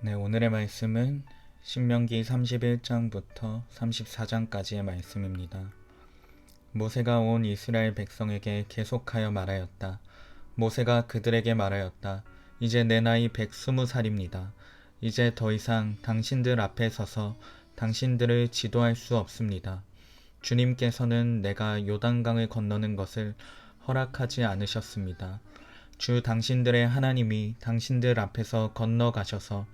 네, 오늘의 말씀은 신명기 31장부터 34장까지의 말씀입니다. 모세가 온 이스라엘 백성에게 계속하여 말하였다. 모세가 그들에게 말하였다. 이제 내 나이 120살입니다. 이제 더 이상 당신들 앞에 서서 당신들을 지도할 수 없습니다. 주님께서는 내가 요단강을 건너는 것을 허락하지 않으셨습니다. 주 당신들의 하나님이 당신들 앞에서 건너가셔서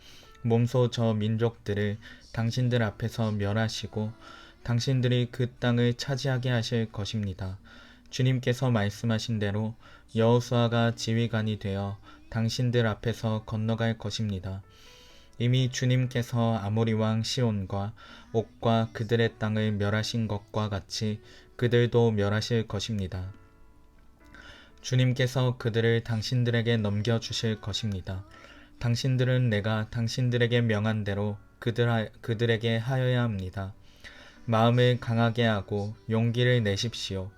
몸소 저 민족들을 당신들 앞에서 멸하시고 당신들이 그 땅을 차지하게 하실 것입니다. 주님께서 말씀하신 대로 여호수아가 지휘관이 되어 당신들 앞에서 건너갈 것입니다. 이미 주님께서 아모리 왕 시온과 옥과 그들의 땅을 멸하신 것과 같이 그들도 멸하실 것입니다. 주님께서 그들을 당신들에게 넘겨주실 것입니다. 당신들은 내가 당신들에게 명한 대로 그들에게 하여야 합니다. 마음을 강하게 하고 용기를 내십시오.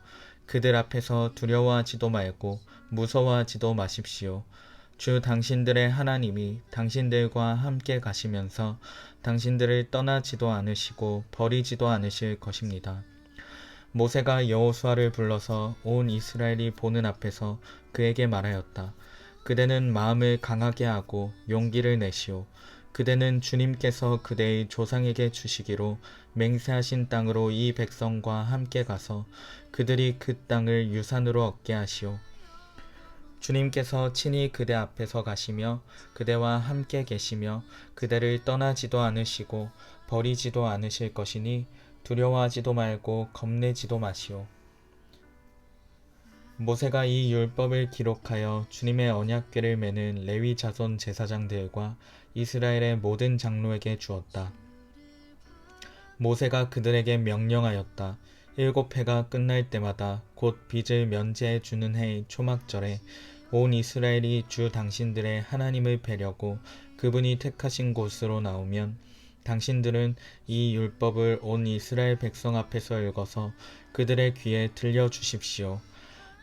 그들 앞에서 두려워하지도 말고 무서워하지도 마십시오. 주 당신들의 하나님이 당신들과 함께 가시면서 당신들을 떠나지도 않으시고 버리지도 않으실 것입니다. 모세가 여호수아를 불러서 온 이스라엘이 보는 앞에서 그에게 말하였다. 그대는 마음을 강하게 하고 용기를 내시오. 그대는 주님께서 그대의 조상에게 주시기로 맹세하신 땅으로 이 백성과 함께 가서 그들이 그 땅을 유산으로 얻게 하시오. 주님께서 친히 그대 앞에서 가시며 그대와 함께 계시며 그대를 떠나지도 않으시고 버리지도 않으실 것이니 두려워하지도 말고 겁내지도 마시오. 모세가 이 율법을 기록하여 주님의 언약궤를 매는 레위 자손 제사장들과 이스라엘의 모든 장로에게 주었다. 모세가 그들에게 명령하였다. 7해가 끝날 때마다 곧 빚을 면제해 주는 해의 초막절에 온 이스라엘이 주 당신들의 하나님을 뵈려고 그분이 택하신 곳으로 나오면 당신들은 이 율법을 온 이스라엘 백성 앞에서 읽어서 그들의 귀에 들려주십시오.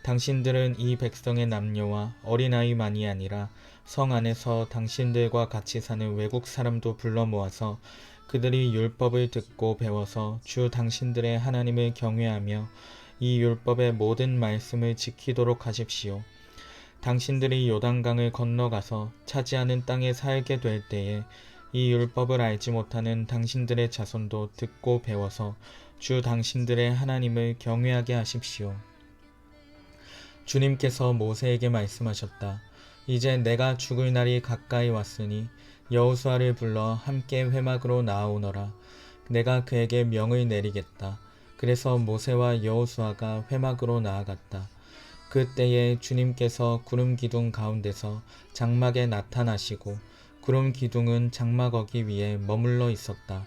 당신들은 이 백성의 남녀와 어린아이만이 아니라 성 안에서 당신들과 같이 사는 외국 사람도 불러 모아서 그들이 율법을 듣고 배워서 주 당신들의 하나님을 경외하며 이 율법의 모든 말씀을 지키도록 하십시오. 당신들이 요단강을 건너가서 차지하는 땅에 살게 될 때에 이 율법을 알지 못하는 당신들의 자손도 듣고 배워서 주 당신들의 하나님을 경외하게 하십시오. 주님께서 모세에게 말씀하셨다. 이제 내가 죽을 날이 가까이 왔으니 여호수아를 불러 함께 회막으로 나아오너라. 내가 그에게 명을 내리겠다. 그래서 모세와 여호수아가 회막으로 나아갔다. 그때에 주님께서 구름 기둥 가운데서 장막에 나타나시고 구름 기둥은 장막 어기 위에 머물러 있었다.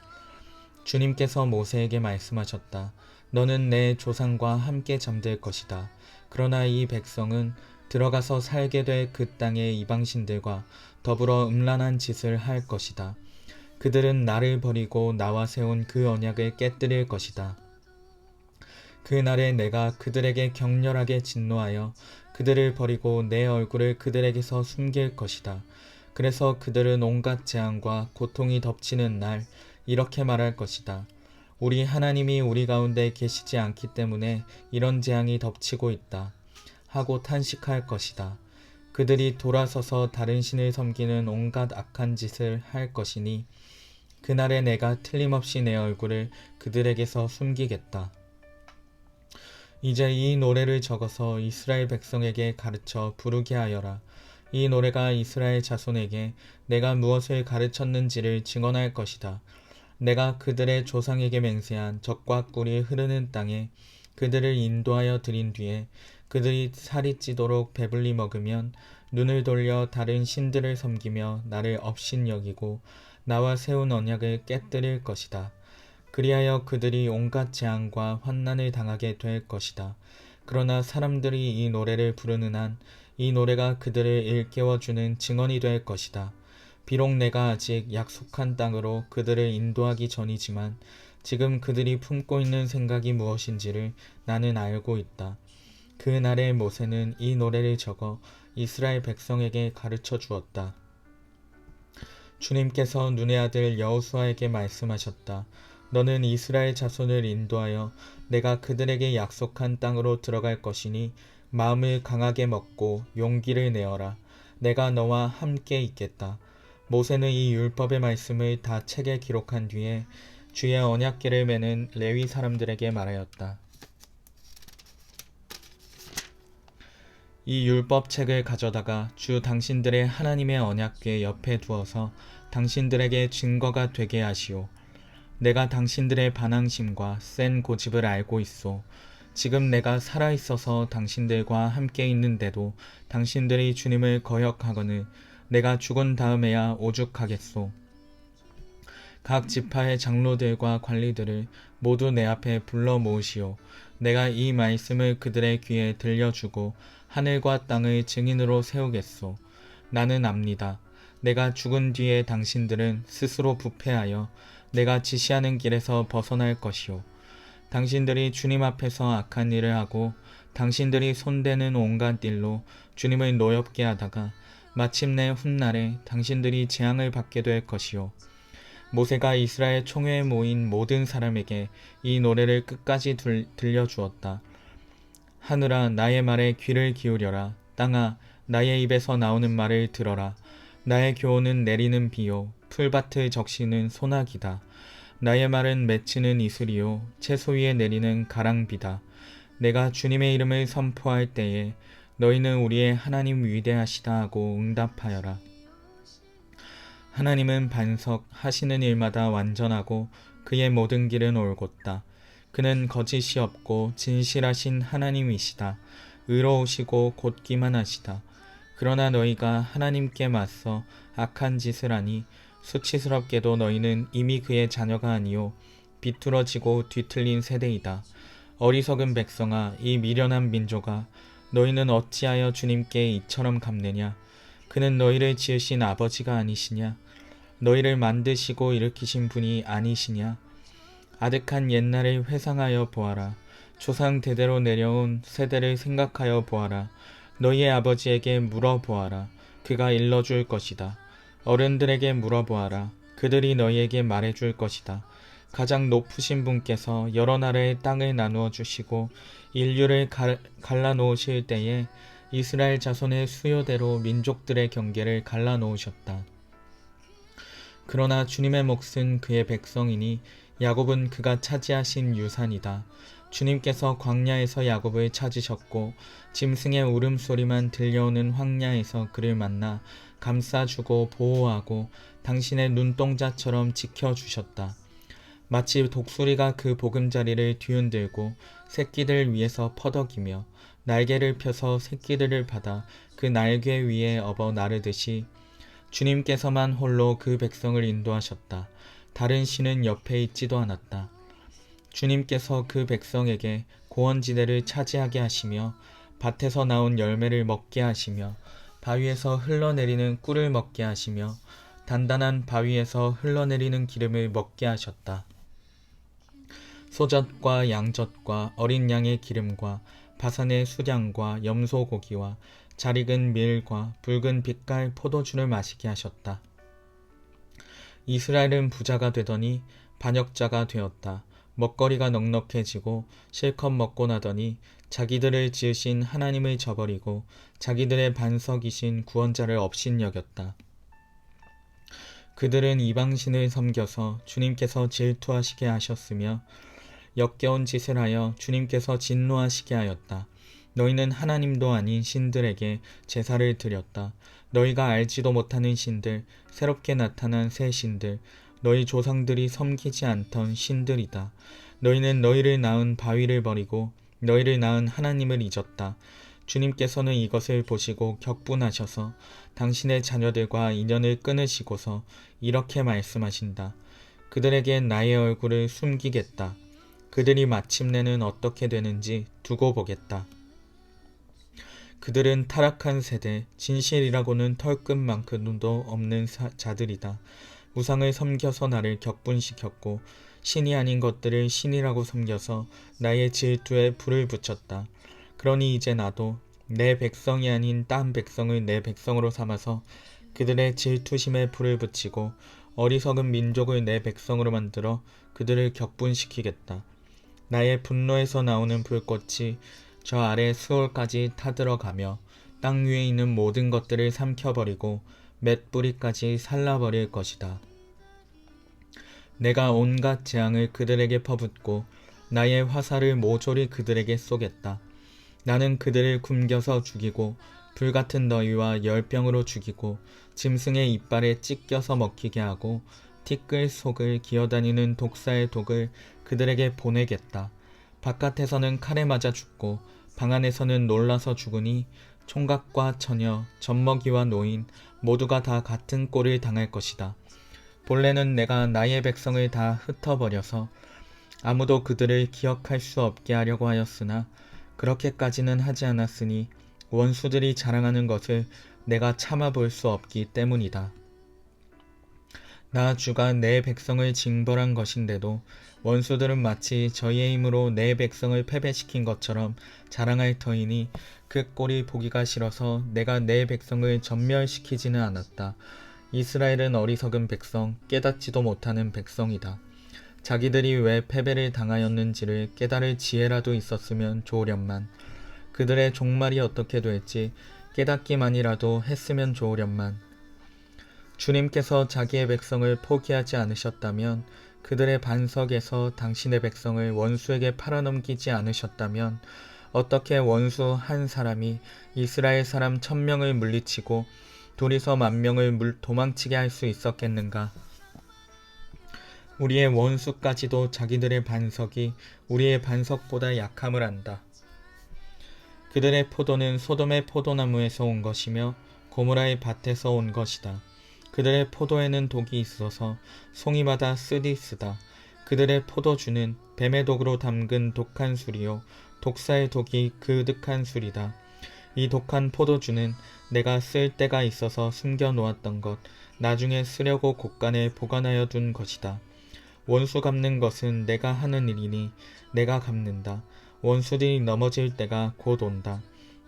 주님께서 모세에게 말씀하셨다. 너는 내 조상과 함께 잠들 것이다. 그러나 이 백성은 들어가서 살게 될 그 땅의 이방신들과 더불어 음란한 짓을 할 것이다. 그들은 나를 버리고 나와 세운 그 언약을 깨뜨릴 것이다. 그날에 내가 그들에게 격렬하게 진노하여 그들을 버리고 내 얼굴을 그들에게서 숨길 것이다. 그래서 그들은 온갖 재앙과 고통이 덮치는 날 이렇게 말할 것이다. 우리 하나님이 우리 가운데 계시지 않기 때문에 이런 재앙이 덮치고 있다. 하고 탄식할 것이다. 그들이 돌아서서 다른 신을 섬기는 온갖 악한 짓을 할 것이니 그날에 내가 틀림없이 내 얼굴을 그들에게서 숨기겠다. 이제 이 노래를 적어서 이스라엘 백성에게 가르쳐 부르게 하여라. 이 노래가 이스라엘 자손에게 내가 무엇을 가르쳤는지를 증언할 것이다. 내가 그들의 조상에게 맹세한 젖과 꿀이 흐르는 땅에 그들을 인도하여 들인 뒤에 그들이 살이 찌도록 배불리 먹으면 눈을 돌려 다른 신들을 섬기며 나를 업신여기고 나와 세운 언약을 깨뜨릴 것이다. 그리하여 그들이 온갖 재앙과 환난을 당하게 될 것이다. 그러나 사람들이 이 노래를 부르는 한 이 노래가 그들을 일깨워주는 증언이 될 것이다. 비록 내가 아직 약속한 땅으로 그들을 인도하기 전이지만 지금 그들이 품고 있는 생각이 무엇인지를 나는 알고 있다. 그 날에 모세는 이 노래를 적어 이스라엘 백성에게 가르쳐 주었다. 주님께서 눈의 아들 여호수아에게 말씀하셨다. 너는 이스라엘 자손을 인도하여 내가 그들에게 약속한 땅으로 들어갈 것이니 마음을 강하게 먹고 용기를 내어라. 내가 너와 함께 있겠다. 모세는 이 율법의 말씀을 다 책에 기록한 뒤에 주의 언약궤를 매는 레위 사람들에게 말하였다. 이 율법책을 가져다가 주 당신들의 하나님의 언약궤 옆에 두어서 당신들에게 증거가 되게 하시오. 내가 당신들의 반항심과 센 고집을 알고 있소. 지금 내가 살아있어서 당신들과 함께 있는데도 당신들이 주님을 거역하거늘 내가 죽은 다음에야 오죽하겠소. 각 지파의 장로들과 관리들을 모두 내 앞에 불러 모으시오. 내가 이 말씀을 그들의 귀에 들려주고 하늘과 땅을 증인으로 세우겠소. 나는 압니다. 내가 죽은 뒤에 당신들은 스스로 부패하여 내가 지시하는 길에서 벗어날 것이오. 당신들이 주님 앞에서 악한 일을 하고 당신들이 손대는 온갖 일로 주님을 노엽게 하다가 마침내 훗날에 당신들이 재앙을 받게 될 것이오. 모세가 이스라엘 총회에 모인 모든 사람에게 이 노래를 끝까지 들려주었다. 하늘아 나의 말에 귀를 기울여라. 땅아 나의 입에서 나오는 말을 들어라. 나의 교훈은 내리는 비요 풀밭을 적시는 소나기다. 나의 말은 맺히는 이슬이요 채소 위에 내리는 가랑비다. 내가 주님의 이름을 선포할 때에 너희는 우리의 하나님 위대하시다 하고 응답하여라. 하나님은 반석 하시는 일마다 완전하고 그의 모든 길은 올곧다. 그는 거짓이 없고 진실하신 하나님이시다. 의로우시고 곧기만 하시다. 그러나 너희가 하나님께 맞서 악한 짓을 하니 수치스럽게도 너희는 이미 그의 자녀가 아니요 비뚤어지고 뒤틀린 세대이다. 어리석은 백성아 이 미련한 민족아 너희는 어찌하여 주님께 이처럼 갚느냐. 그는 너희를 지으신 아버지가 아니시냐. 너희를 만드시고 일으키신 분이 아니시냐. 아득한 옛날을 회상하여 보아라. 조상 대대로 내려온 세대를 생각하여 보아라. 너희의 아버지에게 물어보아라. 그가 일러줄 것이다. 어른들에게 물어보아라. 그들이 너희에게 말해줄 것이다. 가장 높으신 분께서 여러 나라의 땅을 나누어 주시고 인류를 갈라놓으실 때에 이스라엘 자손의 수요대로 민족들의 경계를 갈라놓으셨다. 그러나 주님의 몫은 그의 백성이니 야곱은 그가 차지하신 유산이다. 주님께서 광야에서 야곱을 찾으셨고 짐승의 울음소리만 들려오는 황야에서 그를 만나 감싸주고 보호하고 당신의 눈동자처럼 지켜주셨다. 마치 독수리가 그 보금자리를 뒤흔들고 새끼들 위에서 퍼덕이며 날개를 펴서 새끼들을 받아 그 날개 위에 업어 나르듯이 주님께서만 홀로 그 백성을 인도하셨다. 다른 신은 옆에 있지도 않았다. 주님께서 그 백성에게 고원지대를 차지하게 하시며 밭에서 나온 열매를 먹게 하시며 바위에서 흘러내리는 꿀을 먹게 하시며 단단한 바위에서 흘러내리는 기름을 먹게 하셨다. 소젖과 양젖과 어린 양의 기름과 바산의 수량과 염소고기와 잘 익은 밀과 붉은 빛깔 포도주를 마시게 하셨다. 이스라엘은 부자가 되더니 반역자가 되었다. 먹거리가 넉넉해지고 실컷 먹고 나더니 자기들을 지으신 하나님을 저버리고 자기들의 반석이신 구원자를 업신여겼다. 그들은 이방신을 섬겨서 주님께서 질투하시게 하셨으며 역겨운 짓을 하여 주님께서 진노하시게 하였다. 너희는 하나님도 아닌 신들에게 제사를 드렸다. 너희가 알지도 못하는 신들, 새롭게 나타난 새 신들, 너희 조상들이 섬기지 않던 신들이다. 너희는 너희를 낳은 바위를 버리고 너희를 낳은 하나님을 잊었다. 주님께서는 이것을 보시고 격분하셔서 당신의 자녀들과 인연을 끊으시고서 이렇게 말씀하신다. 그들에게 나의 얼굴을 숨기겠다. 그들이 마침내는 어떻게 되는지 두고 보겠다. 그들은 타락한 세대, 진실이라고는 털끝만큼도 없는 자들이다. 우상을 섬겨서 나를 격분시켰고 신이 아닌 것들을 신이라고 섬겨서 나의 질투에 불을 붙였다. 그러니 이제 나도 내 백성이 아닌 딴 백성을 내 백성으로 삼아서 그들의 질투심에 불을 붙이고 어리석은 민족을 내 백성으로 만들어 그들을 격분시키겠다. 나의 분노에서 나오는 불꽃이 저 아래 수월까지 타들어가며 땅 위에 있는 모든 것들을 삼켜버리고 맷뿌리까지 살라버릴 것이다. 내가 온갖 재앙을 그들에게 퍼붓고 나의 화살을 모조리 그들에게 쏘겠다. 나는 그들을 굶겨서 죽이고 불같은 너희와 열병으로 죽이고 짐승의 이빨에 찢겨서 먹히게 하고 티끌 속을 기어다니는 독사의 독을 그들에게 보내겠다. 바깥에서는 칼에 맞아 죽고 방 안에서는 놀라서 죽으니 총각과 처녀, 젖먹이와 노인 모두가 다 같은 꼴을 당할 것이다. 본래는 내가 나의 백성을 다 흩어버려서 아무도 그들을 기억할 수 없게 하려고 하였으나 그렇게까지는 하지 않았으니 원수들이 자랑하는 것을 내가 참아볼 수 없기 때문이다. 나 주가 내 백성을 징벌한 것인데도 원수들은 마치 저희의 힘으로 내 백성을 패배시킨 것처럼 자랑할 터이니 그 꼴이 보기가 싫어서 내가 내 백성을 전멸시키지는 않았다. 이스라엘은 어리석은 백성, 깨닫지도 못하는 백성이다. 자기들이 왜 패배를 당하였는지를 깨달을 지혜라도 있었으면 좋으련만. 그들의 종말이 어떻게 될지 깨닫기만이라도 했으면 좋으련만. 주님께서 자기의 백성을 포기하지 않으셨다면, 그들의 반석에서 당신의 백성을 원수에게 팔아넘기지 않으셨다면 어떻게 원수 한 사람이 이스라엘 사람 1000명을 물리치고 둘이서 10,000명을 도망치게 할 수 있었겠는가? 우리의 원수까지도 자기들의 반석이 우리의 반석보다 약함을 안다. 그들의 포도는 소돔의 포도나무에서 온 것이며 고모라의 밭에서 온 것이다. 그들의 포도에는 독이 있어서 송이마다 쓰디쓰다. 그들의 포도주는 뱀의 독으로 담근 독한 술이요 독사의 독이 그득한 술이다. 이 독한 포도주는 내가 쓸 때가 있어서 숨겨 놓았던 것, 나중에 쓰려고 곳간에 보관하여 둔 것이다. 원수 갚는 것은 내가 하는 일이니 내가 갚는다. 원수들이 넘어질 때가 곧 온다.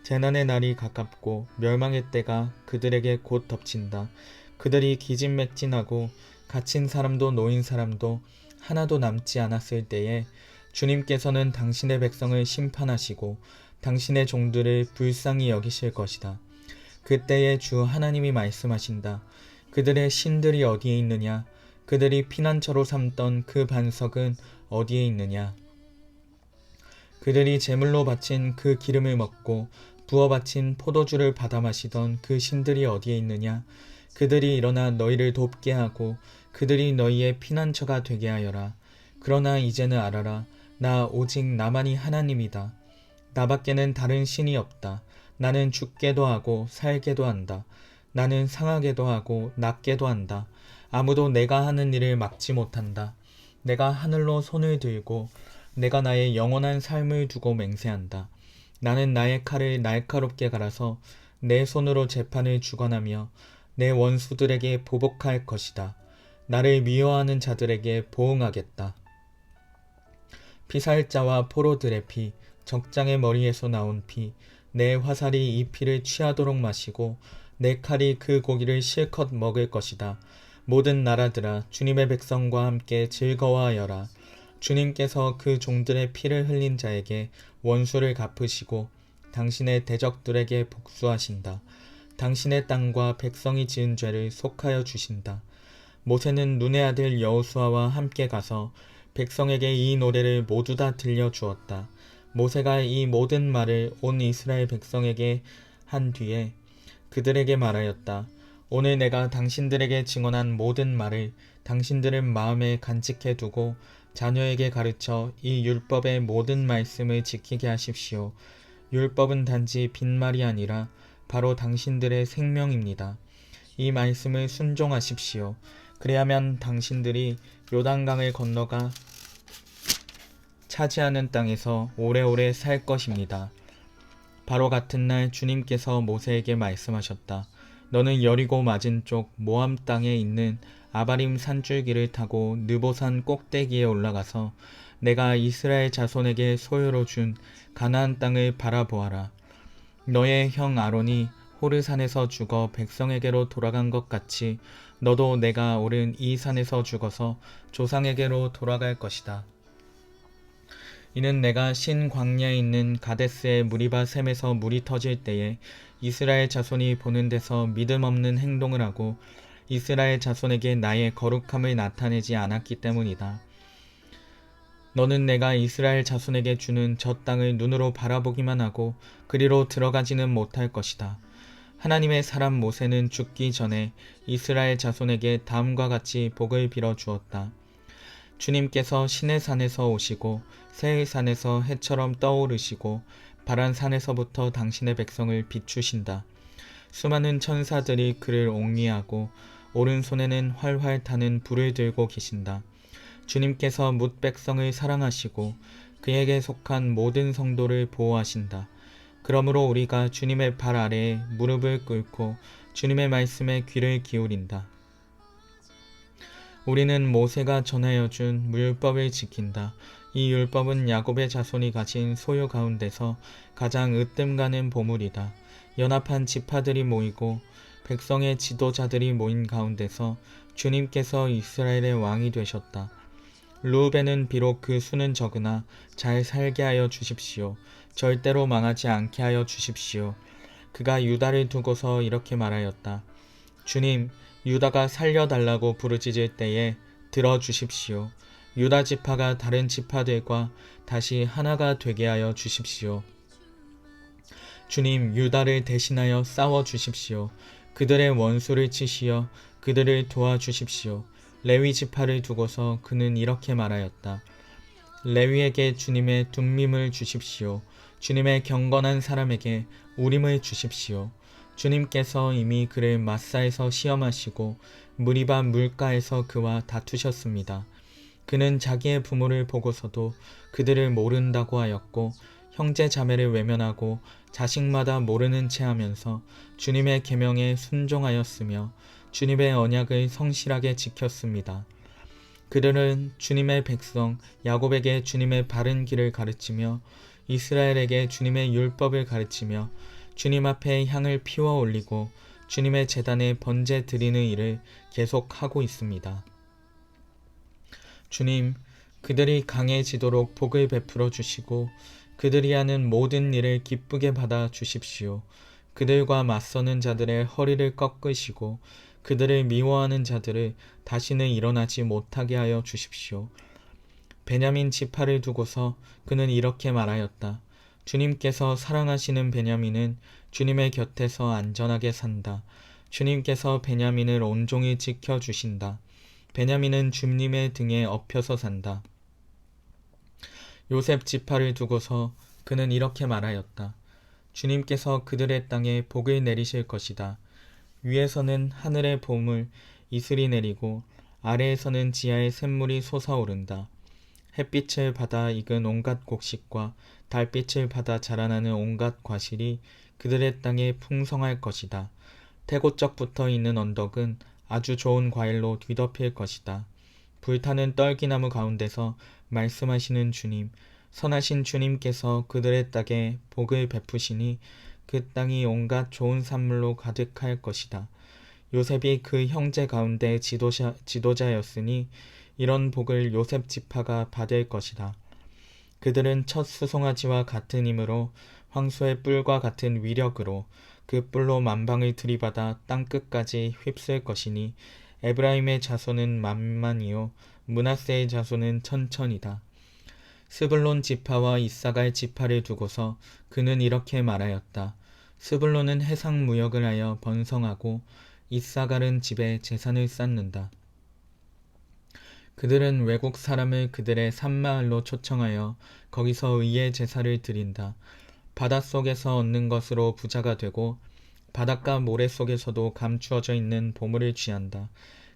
재난의 날이 가깝고 멸망의 때가 그들에게 곧 덮친다. 그들이 기진맥진하고 갇힌 사람도 노인 사람도 하나도 남지 않았을 때에 주님께서는 당신의 백성을 심판하시고 당신의 종들을 불쌍히 여기실 것이다. 그때에 주 하나님이 말씀하신다. 그들의 신들이 어디에 있느냐? 그들이 피난처로 삼던 그 반석은 어디에 있느냐? 그들이 제물로 바친 그 기름을 먹고 부어 바친 포도주를 받아 마시던 그 신들이 어디에 있느냐? 그들이 일어나 너희를 돕게 하고 그들이 너희의 피난처가 되게 하여라. 그러나 이제는 알아라. 나 오직 나만이 하나님이다. 나밖에는 다른 신이 없다. 나는 죽게도 하고 살게도 한다. 나는 상하게도 하고 낫게도 한다. 아무도 내가 하는 일을 막지 못한다. 내가 하늘로 손을 들고 내가 나의 영원한 삶을 두고 맹세한다. 나는 나의 칼을 날카롭게 갈아서 내 손으로 재판을 주관하며 내 원수들에게 보복할 것이다. 나를 미워하는 자들에게 보응하겠다. 피살자와 포로들의 피, 적장의 머리에서 나온 피, 내 화살이 이 피를 취하도록 마시고 내 칼이 그 고기를 실컷 먹을 것이다. 모든 나라들아, 주님의 백성과 함께 즐거워하여라. 주님께서 그 종들의 피를 흘린 자에게 원수를 갚으시고 당신의 대적들에게 복수하신다. 당신의 땅과 백성이 지은 죄를 속하여 주신다. 모세는 눈의 아들 여호수아와 함께 가서 백성에게 이 노래를 모두 다 들려주었다. 모세가 이 모든 말을 온 이스라엘 백성에게 한 뒤에 그들에게 말하였다. 오늘 내가 당신들에게 증언한 모든 말을 당신들은 마음에 간직해 두고 자녀에게 가르쳐 이 율법의 모든 말씀을 지키게 하십시오. 율법은 단지 빈말이 아니라 바로 당신들의 생명입니다. 이 말씀을 순종하십시오. 그래야만 당신들이 요단강을 건너가 차지하는 땅에서 오래오래 살 것입니다. 바로 같은 날 주님께서 모세에게 말씀하셨다. 너는 여리고 맞은쪽 모함 땅에 있는 아바림 산줄기를 타고 느보산 꼭대기에 올라가서 내가 이스라엘 자손에게 소유로 준 가나안 땅을 바라보아라. 너의 형 아론이 호르산에서 죽어 백성에게로 돌아간 것 같이 너도 내가 오른 이 산에서 죽어서 조상에게로 돌아갈 것이다. 이는 내가 신 광야에 있는 가데스의 무리바 샘에서 물이 터질 때에 이스라엘 자손이 보는 데서 믿음 없는 행동을 하고 이스라엘 자손에게 나의 거룩함을 나타내지 않았기 때문이다. 너는 내가 이스라엘 자손에게 주는 저 땅을 눈으로 바라보기만 하고 그리로 들어가지는 못할 것이다. 하나님의 사람 모세는 죽기 전에 이스라엘 자손에게 다음과 같이 복을 빌어 주었다. 주님께서 신의 산에서 오시고 새의 산에서 해처럼 떠오르시고 바란 산에서부터 당신의 백성을 비추신다. 수많은 천사들이 그를 옹리하고 오른손에는 활활 타는 불을 들고 계신다. 주님께서 뭇 백성을 사랑하시고 그에게 속한 모든 성도를 보호하신다. 그러므로 우리가 주님의 발 아래에 무릎을 꿇고 주님의 말씀에 귀를 기울인다. 우리는 모세가 전하여 준 율법을 지킨다. 이 율법은 야곱의 자손이 가진 소유 가운데서 가장 으뜸가는 보물이다. 연합한 지파들이 모이고 백성의 지도자들이 모인 가운데서 주님께서 이스라엘의 왕이 되셨다. 르우벤은 비록 그 수는 적으나 잘 살게 하여 주십시오. 절대로 망하지 않게 하여 주십시오. 그가 유다를 두고서 이렇게 말하였다. 주님, 유다가 살려달라고 부르짖을 때에 들어주십시오. 유다 지파가 다른 지파들과 다시 하나가 되게 하여 주십시오. 주님, 유다를 대신하여 싸워 주십시오. 그들의 원수를 치시어 그들을 도와주십시오. 레위 지파를 두고서 그는 이렇게 말하였다. 레위에게 주님의 둠밈을 주십시오. 주님의 경건한 사람에게 우림을 주십시오. 주님께서 이미 그를 마사에서 시험하시고 무리바 물가에서 그와 다투셨습니다. 그는 자기의 부모를 보고서도 그들을 모른다고 하였고 형제 자매를 외면하고 자식마다 모르는 채 하면서 주님의 계명에 순종하였으며 주님의 언약을 성실하게 지켰습니다. 그들은 주님의 백성 야곱에게 주님의 바른 길을 가르치며 이스라엘에게 주님의 율법을 가르치며 주님 앞에 향을 피워 올리고 주님의 제단에 번제 드리는 일을 계속하고 있습니다. 주님, 그들이 강해지도록 복을 베풀어 주시고 그들이 하는 모든 일을 기쁘게 받아 주십시오. 그들과 맞서는 자들의 허리를 꺾으시고 그들을 미워하는 자들을 다시는 일어나지 못하게 하여 주십시오. 베냐민 지파를 두고서 그는 이렇게 말하였다. 주님께서 사랑하시는 베냐민은 주님의 곁에서 안전하게 산다. 주님께서 베냐민을 온종일 지켜주신다. 베냐민은 주님의 등에 엎혀서 산다. 요셉 지파를 두고서 그는 이렇게 말하였다. 주님께서 그들의 땅에 복을 내리실 것이다. 위에서는 하늘의 봄을 이슬이 내리고 아래에서는 지하의 샘물이 솟아오른다. 햇빛을 받아 익은 온갖 곡식과 달빛을 받아 자라나는 온갖 과실이 그들의 땅에 풍성할 것이다. 태고적부터 있는 언덕은 아주 좋은 과일로 뒤덮일 것이다. 불타는 떨기나무 가운데서 말씀하시는 주님, 선하신 주님께서 그들의 땅에 복을 베푸시니 그 땅이 온갖 좋은 산물로 가득할 것이다. 요셉이 그 형제 가운데 지도자였으니 이런 복을 요셉 지파가 받을 것이다. 그들은 첫 수송아지와 같은 힘으로 황소의 뿔과 같은 위력으로 그 뿔로 만방을 들이받아 땅끝까지 휩쓸 것이니 에브라임의 자손은 만만이요 므낫세의 자손은 천천이다. 스불론 지파와 이사갈 지파를 두고서 그는 이렇게 말하였다. 스불론은 해상 무역을 하여 번성하고 이사갈은 집에 재산을 쌓는다. 그들은 외국 사람을 그들의 산마을로 초청하여 거기서 의의 제사를 드린다. 바닷속에서 얻는 것으로 부자가 되고 바닷가 모래 속에서도 감추어져 있는 보물을 취한다.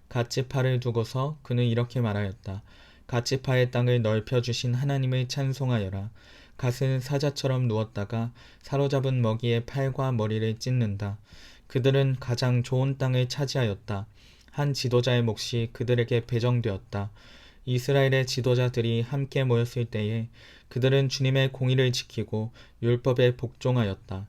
갓지파를 두고서 그는 이렇게 말하였다. 갓지파의 땅을 넓혀주신 하나님을 찬송하여라. 갓은 사자처럼 누웠다가 사로잡은 먹이의 팔과 머리를 찢는다. 그들은 가장 좋은 땅을 차지하였다. 한 지도자의 몫이 그들에게 배정되었다. 이스라엘의 지도자들이 함께 모였을 때에 그들은 주님의 공의를 지키고 율법에 복종하였다.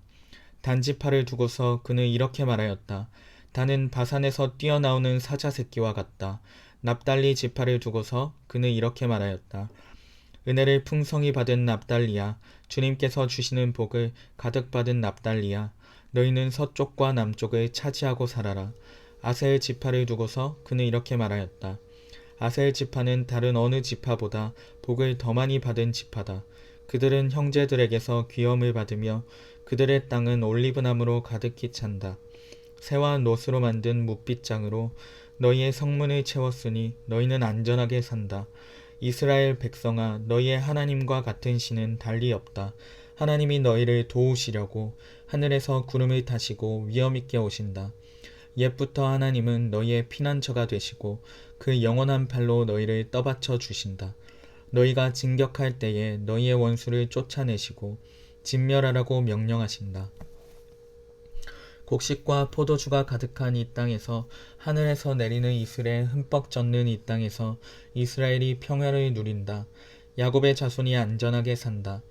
단지파를 두고서 그는 이렇게 말하였다. 다는 바산에서 뛰어나오는 사자 새끼와 같다. 납달리 지파를 두고서 그는 이렇게 말하였다. 은혜를 풍성히 받은 납달리야, 주님께서 주시는 복을 가득 받은 납달리야, 너희는 서쪽과 남쪽을 차지하고 살아라. 아셀 지파를 두고서 그는 이렇게 말하였다. 아셀 지파는 다른 어느 지파보다 복을 더 많이 받은 지파다. 그들은 형제들에게서 귀염을 받으며 그들의 땅은 올리브나무로 가득히 찬다. 새와 노스로 만든 뭇빛장으로 너희의 성문을 채웠으니 너희는 안전하게 산다. 이스라엘 백성아, 너희의 하나님과 같은 신은 달리 없다. 하나님이 너희를 도우시려고 하늘에서 구름을 타시고 위엄있게 오신다. 옛부터 하나님은 너희의 피난처가 되시고 그 영원한 팔로 너희를 떠받쳐 주신다. 너희가 진격할 때에 너희의 원수를 쫓아내시고 진멸하라고 명령하신다. 곡식과 포도주가 가득한 이 땅에서, 하늘에서 내리는 이슬에 흠뻑 젖는 이 땅에서 이스라엘이 평화를 누린다. 야곱의 자손이 안전하게 산다.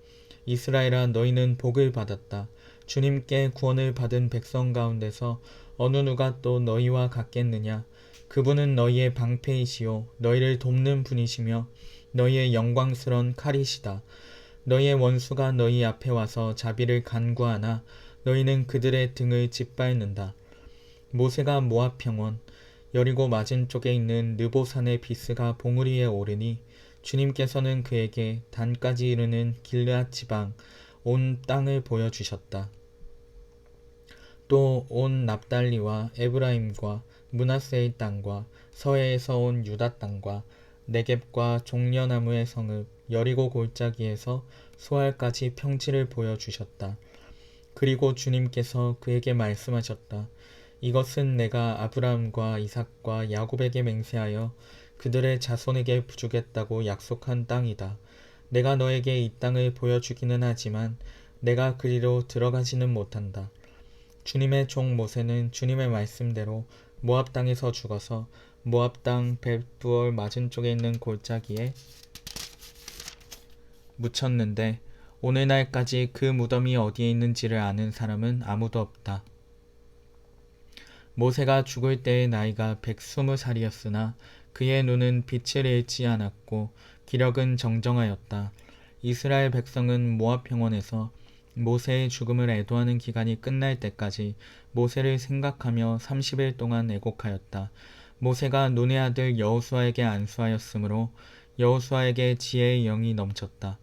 이스라엘아, 너희는 복을 받았다. 주님께 구원을 받은 백성 가운데서 어느 누가 또 너희와 같겠느냐. 그분은 너희의 방패이시요 너희를 돕는 분이시며 너희의 영광스런 칼이시다. 너희의 원수가 너희 앞에 와서 자비를 간구하나 너희는 그들의 등을 짓밟는다. 모세가 모압 평원 여리고 맞은 쪽에 있는 느보산의 비스가 봉우리에 오르니 주님께서는 그에게 단까지 이르는 길르앗 지방 온 땅을 보여주셨다. 또 온 납달리와 에브라임과 므낫세의 땅과 서해에서 온 유다 땅과 네겝과 종려나무의 성읍 여리고 골짜기에서 소알까지 평지를 보여주셨다. 그리고 주님께서 그에게 말씀하셨다. 이것은 내가 아브라함과 이삭과 야곱에게 맹세하여 그들의 자손에게 주겠다고 약속한 땅이다. 내가 너에게 이 땅을 보여주기는 하지만 내가 그리로 들어가지는 못한다. 주님의 종 모세는 주님의 말씀대로 모압 땅에서 죽어서 모압 땅 벳부얼 맞은 쪽에 있는 골짜기에 묻혔는데 오늘날까지 그 무덤이 어디에 있는지를 아는 사람은 아무도 없다. 모세가 죽을 때의 나이가 120살이었으나 그의 눈은 빛을 잃지 않았고 기력은 정정하였다. 이스라엘 백성은 모압 평원에서 모세의 죽음을 애도하는 기간이 끝날 때까지 모세를 생각하며 30일 동안 애곡하였다. 모세가 눈의 아들 여호수아에게 안수하였으므로 여호수아에게 지혜의 영이 넘쳤다.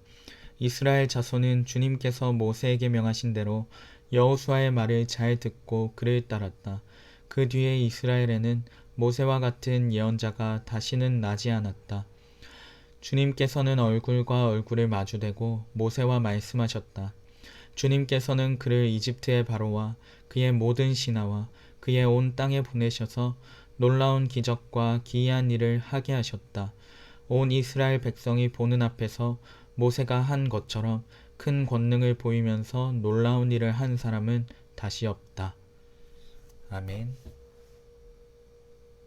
이스라엘 자손은 주님께서 모세에게 명하신 대로 여호수아의 말을 잘 듣고 그를 따랐다. 그 뒤에 이스라엘에는 모세와 같은 예언자가 다시는 나지 않았다. 주님께서는 얼굴과 얼굴을 마주대고 모세와 말씀하셨다. 주님께서는 그를 이집트의 바로와 그의 모든 신하와 그의 온 땅에 보내셔서 놀라운 기적과 기이한 일을 하게 하셨다. 온 이스라엘 백성이 보는 앞에서 모세가 한 것처럼 큰 권능을 보이면서 놀라운 일을 한 사람은 다시 없다. 아멘.